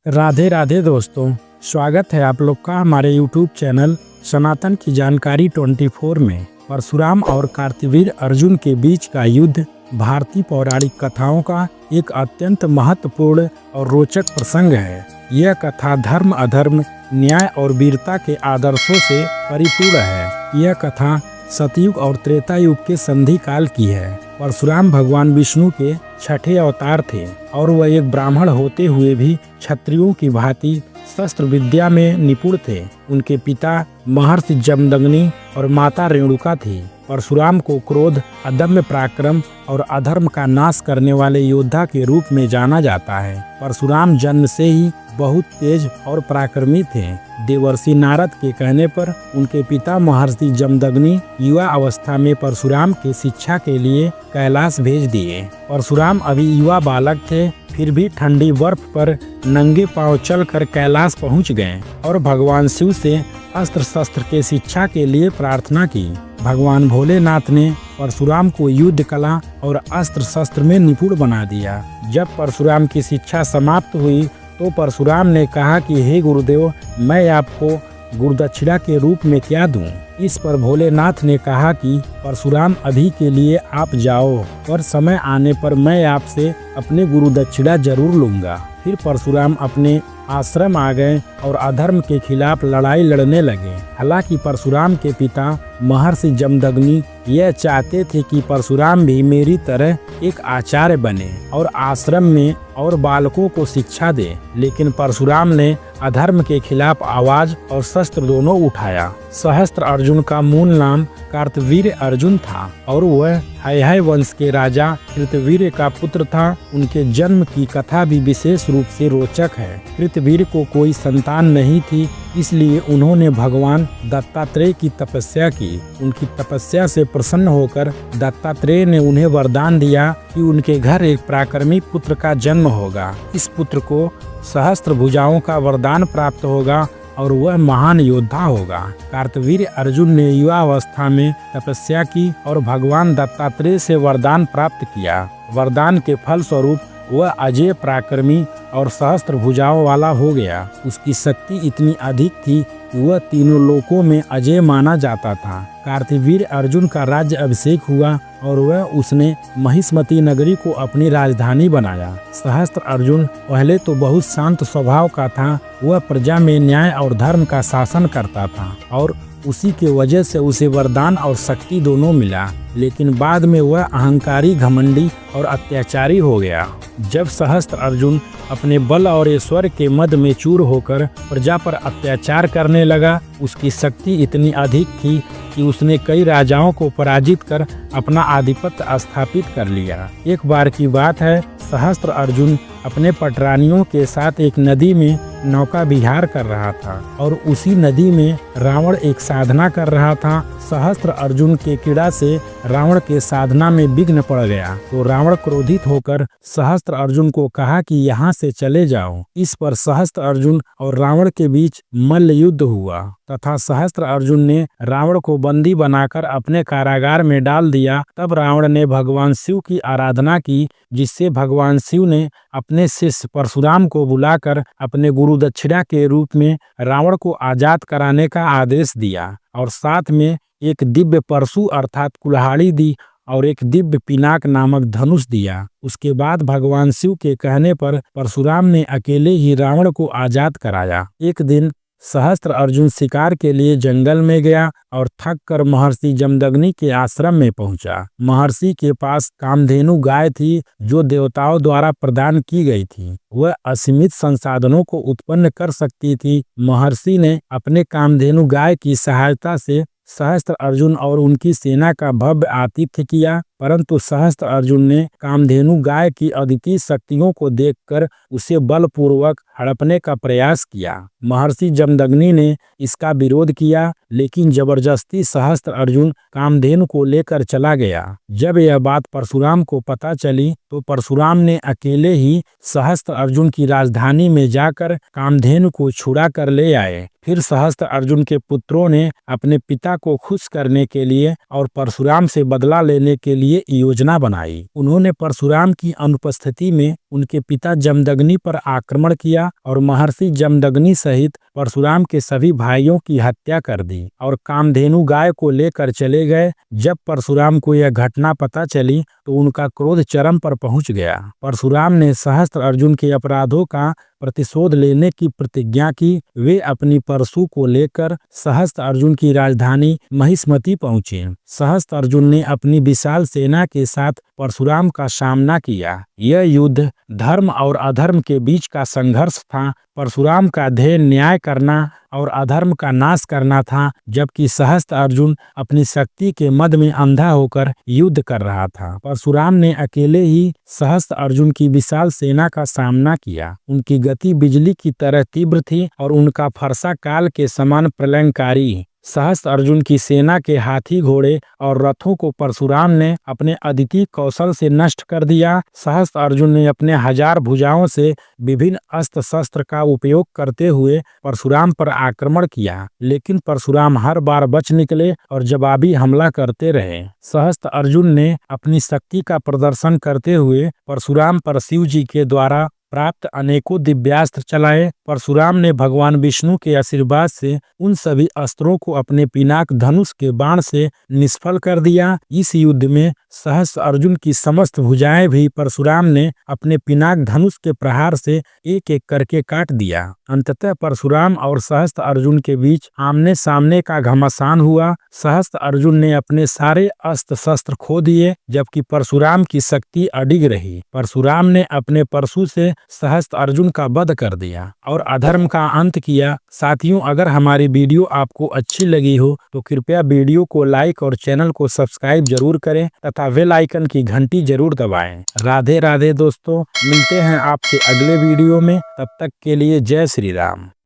राधे राधे दोस्तों, स्वागत है आप लोग का हमारे YouTube चैनल सनातन की जानकारी 24 में। परशुराम और कार्तवीर्य अर्जुन के बीच का युद्ध भारतीय पौराणिक कथाओं का एक अत्यंत महत्वपूर्ण और रोचक प्रसंग है। यह कथा धर्म, अधर्म, न्याय और वीरता के आदर्शों से परिपूर्ण है। यह कथा सतयुग और त्रेता युग के संधि काल की है। परशुराम भगवान विष्णु के छठे अवतार थे और वह एक ब्राह्मण होते हुए भी क्षत्रियों की भांति शस्त्र विद्या में निपुण थे। उनके पिता महर्षि जमदग्नि और माता रेणुका थी। परशुराम को क्रोध, अदम्य पराक्रम और अधर्म का नाश करने वाले योद्धा के रूप में जाना जाता है। परशुराम जन्म से ही बहुत तेज और पराक्रमी थे। देवर्षि नारद के कहने पर उनके पिता महर्षि जमदग्नि युवा अवस्था में परशुराम के शिक्षा के लिए कैलाश भेज दिए। परशुराम अभी युवा बालक थे, फिर भी ठंडी बर्फ पर नंगे पांव चलकर कैलाश पहुंच गए और भगवान शिव से अस्त्र शस्त्र के शिक्षा के लिए प्रार्थना की। भगवान भोलेनाथ ने परशुराम को युद्ध कला और अस्त्र शस्त्र में निपुण बना दिया। जब परशुराम की शिक्षा समाप्त हुई तो परशुराम ने कहा कि हे गुरुदेव, मैं आपको गुरुदक्षिणा के रूप में क्या दूं? इस पर भोलेनाथ ने कहा कि परशुराम, अभी के लिए आप जाओ, पर समय आने पर मैं आपसे अपने गुरुदक्षिणा जरूर लूंगा। फिर परशुराम अपने आश्रम आ गए और अधर्म के खिलाफ लड़ाई लड़ने लगे। हालांकि परशुराम के पिता महर्षि जमदग्नि यह चाहते थे कि परशुराम भी मेरी तरह एक आचार्य बने और आश्रम में और बालकों को शिक्षा दे, लेकिन परशुराम ने अधर्म के खिलाफ आवाज और शस्त्र दोनों उठाया। सहस्त्र अर्जुन का मूल नाम कार्तवीर्य अर्जुन था और वह हैहय वंश के राजा कृतवीर्य का पुत्र था। उनके जन्म की कथा भी विशेष रूप से रोचक है। कृतवीर्य को कोई संतान नहीं थी, इसलिए उन्होंने भगवान दत्तात्रेय की तपस्या की। उनकी तपस्या से प्रसन्न होकर दत्तात्रेय ने उन्हें वरदान दिया कि उनके घर एक पराक्रमी पुत्र का जन्म होगा। इस पुत्र को सहस्त्र भुजाओं का वरदान प्राप्त होगा और वह महान योद्धा होगा। कार्तवीर्य अर्जुन ने युवा अवस्था में तपस्या की और भगवान दत्तात्रेय से वरदान प्राप्त किया। वरदान के फल स्वरूप वह अजय, पराक्रमी और सहस्त्र भुजाओं वाला हो गया। उसकी शक्ति इतनी अधिक थी कि वह तीनों लोकों में अजय माना जाता था। कार्तवीर्य अर्जुन का राज्य अभिषेक हुआ और वह उसने महिष्मती नगरी को अपनी राजधानी बनाया। सहस्त्र अर्जुन पहले तो बहुत शांत स्वभाव का था। वह प्रजा में न्याय और धर्म का शासन करता था और उसी के वजह से उसे वरदान और शक्ति दोनों मिला, लेकिन बाद में वह अहंकारी, घमंडी और अत्याचारी हो गया। जब सहस्त्र अर्जुन अपने बल और ऐश्वर्य के मद में चूर होकर प्रजा पर अत्याचार करने लगा, उसकी शक्ति इतनी अधिक थी कि उसने कई राजाओं को पराजित कर अपना आधिपत्य स्थापित कर लिया। एक बार की बात है, सहस्त्र अर्जुन अपने पटरानियों के साथ एक नदी में नौका विहार कर रहा था और उसी नदी में रावण एक साधना कर रहा था। सहस्त्र अर्जुन के क्रीड़ा से रावण के साधना में विघ्न पड़ गया तो रावण क्रोधित होकर सहस्त्र अर्जुन को कहा कि यहाँ से चले जाओ। इस पर सहस्त्र अर्जुन और रावण के बीच मल्ल युद्ध हुआ तथा सहस्त्र अर्जुन ने रावण को बंदी बनाकर अपने कारागार में डाल दिया। तब रावण ने भगवान शिव की आराधना की, जिससे भगवान शिव ने अपने शिष्य परशुराम को बुलाकर अपने गुरु दक्षिणा के रूप में रावण को आजाद कराने का आदेश दिया और साथ में एक दिव्य परशु अर्थात कुल्हाड़ी दी और एक दिव्य पिनाक नामक धनुष दिया। उसके बाद भगवान शिव के कहने पर परशुराम ने अकेले ही रावण को आजाद कराया। एक दिन सहस्त्र अर्जुन शिकार के लिए जंगल में गया और थक कर महर्षि जमदग्नि के आश्रम में पहुंचा। महर्षि के पास कामधेनु गाय थी जो देवताओं द्वारा प्रदान की गई थी। वह असीमित संसाधनों को उत्पन्न कर सकती थी। महर्षि ने अपने कामधेनु गाय की सहायता से सहस्त्र अर्जुन और उनकी सेना का भव्य आतिथ्य किया, परंतु सहस्त्र अर्जुन ने कामधेनु गाय की अद्वितीय शक्तियों को देखकर उसे बलपूर्वक हड़पने का प्रयास किया। महर्षि जमदग्नि ने इसका विरोध किया, लेकिन जबरदस्ती सहस्त्र अर्जुन कामधेनु को लेकर चला गया। जब यह बात परशुराम को पता चली तो परशुराम ने अकेले ही सहस्त्र अर्जुन की राजधानी में जाकर कामधेनु को छुड़ा कर ले आए। फिर सहस्त्र अर्जुन के पुत्रों ने अपने पिता को खुश करने के लिए और परशुराम से बदला लेने के लिए योजना बनाई। उन्होंने परशुराम की अनुपस्थिति में उनके पिता जमदग्नि पर आक्रमण किया और महर्षि जमदग्नि सहित परशुराम के सभी भाइयों की हत्या कर दी और कामधेनु गाय को लेकर चले गए। जब परशुराम को यह घटना पता चली तो उनका क्रोध चरम पर पहुंच गया। परशुराम ने सहस्त्र अर्जुन के अपराधों का प्रतिशोध लेने की प्रतिज्ञा की। वे अपनी परशु को लेकर सहस्त्र अर्जुन की राजधानी महिष्मति पहुंचे। सहस्त्र अर्जुन ने अपनी विशाल सेना के साथ परशुराम का सामना किया। यह युद्ध धर्म और अधर्म के बीच का संघर्ष था। परशुराम का ध्येय न्याय करना और अधर्म का नाश करना था, जबकि सहस्त्र अर्जुन अपनी शक्ति के मद में अंधा होकर युद्ध कर रहा था। परशुराम ने अकेले ही सहस्त्र अर्जुन की विशाल सेना का सामना किया। उनकी गति बिजली की तरह तीव्र थी और उनका फरसा काल के समान प्रलयंकारी। सहस्त्र अर्जुन की सेना के हाथी, घोड़े और रथों को परशुराम ने अपने अद्वितीय कौशल से नष्ट कर दिया। सहस्त्र अर्जुन ने अपने 1000 भुजाओं से विभिन्न अस्त्र शस्त्र का उपयोग करते हुए परशुराम पर आक्रमण किया, लेकिन परशुराम हर बार बच निकले और जवाबी हमला करते रहे। सहस्त्र अर्जुन ने अपनी शक्ति का प्रदर्शन करते हुए परशुराम पर शिव जी के द्वारा प्राप्त अनेकों दिव्यास्त्र चलाए। परशुराम ने भगवान विष्णु के आशीर्वाद से उन सभी अस्त्रों को अपने पिनाक धनुष के बाण से निष्फल कर दिया। इस युद्ध में सहस्त्र अर्जुन की समस्त भुजाएं भी परशुराम ने अपने पिनाक धनुष के प्रहार से एक एक करके काट दिया। अंततः परशुराम और सहस्त्र अर्जुन के बीच आमने सामने का घमासान हुआ। सहस्त्र अर्जुन ने अपने सारे अस्त्र शस्त्र खो दिए, जबकि परशुराम की शक्ति अडिग रही। परशुराम ने अपने परशु से सहस्त्र अर्जुन का वध कर दिया और अधर्म का अंत किया। साथियों, अगर हमारी वीडियो आपको अच्छी लगी हो तो कृपया वीडियो को लाइक और चैनल को सब्सक्राइब जरूर करें तथा बेल आइकन की घंटी जरूर दबाएं। राधे राधे दोस्तों, मिलते हैं आपसे अगले वीडियो में। तब तक के लिए जय श्री राम।